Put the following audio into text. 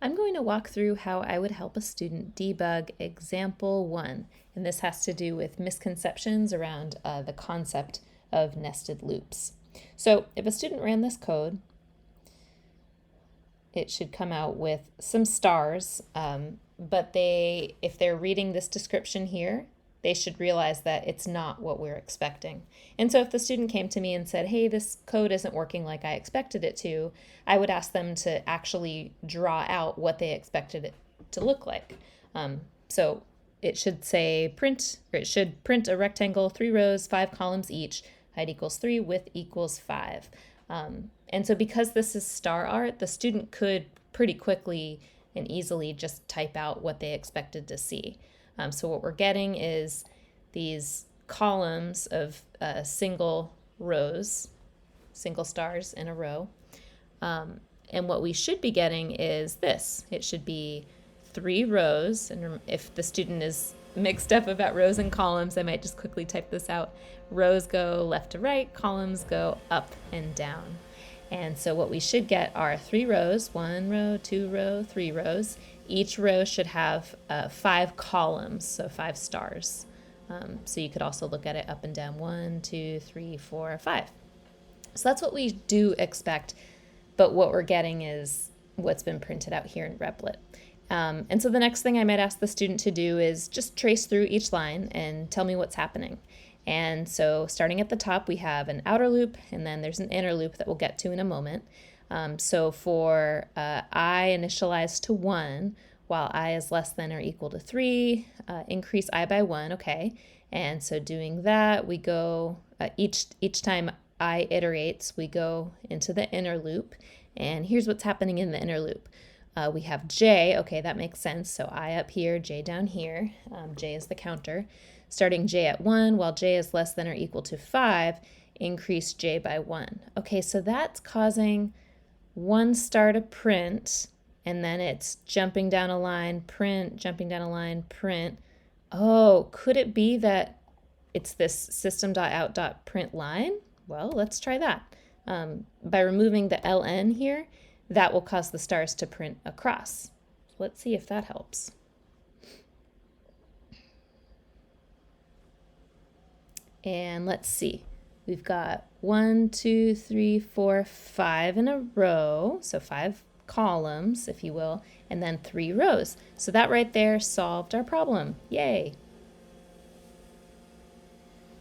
I'm going to walk through how I would help a student debug example 1, and this has to do with misconceptions around the concept of nested loops. So if a student ran this code, it should come out with some stars, but if they're reading this description here, they should realize that it's not what we're expecting. And so if the student came to me and said, hey, this code isn't working like I expected it to, I would ask them to actually draw out what they expected it to look like. So it should say print, or it should print a rectangle, 3 rows, 5 columns each, height equals 3, width equals 5. And so because this is star art, the student could pretty quickly and easily just type out what they expected to see. So what we're getting is these columns of single rows, single stars in a row. And what we should be getting is this. It should be 3 rows. And if the student is mixed up about rows and columns, I might just quickly type this out. Rows go left to right, columns go up and down. And so what we should get are 3 rows, 1 row, 2 row, 3 rows. Each row should have 5 columns, so 5 stars. So you could also look at it up and down, 1, 2, 3, 4, 5. So that's what we do expect, but what we're getting is what's been printed out here in Replit. And so the next thing I might ask the student to do is just trace through each line and tell me what's happening. And so starting at the top, we have an outer loop, and then there's an inner loop that we'll get to in a moment. So for I initialized to 1, while I is less than or equal to 3, increase I by 1, okay. And so doing that, we go, each time I iterates, we go into the inner loop. And here's what's happening in the inner loop. We have J, okay, that makes sense. So I up here, J down here. J is the counter. Starting J at 1, while J is less than or equal to 5, increase J by 1. Okay, so that's causing 1 star to print, and then it's jumping down a line, print, jumping down a line, print. Oh, could it be that it's this system.out.print line? Well, let's try that. By removing the ln here, that will cause the stars to print across. Let's see if that helps. And let's see. We've got 1, 2, 3, 4, 5 in a row, so 5 columns, if you will, and then 3 rows. So that right there solved our problem. Yay!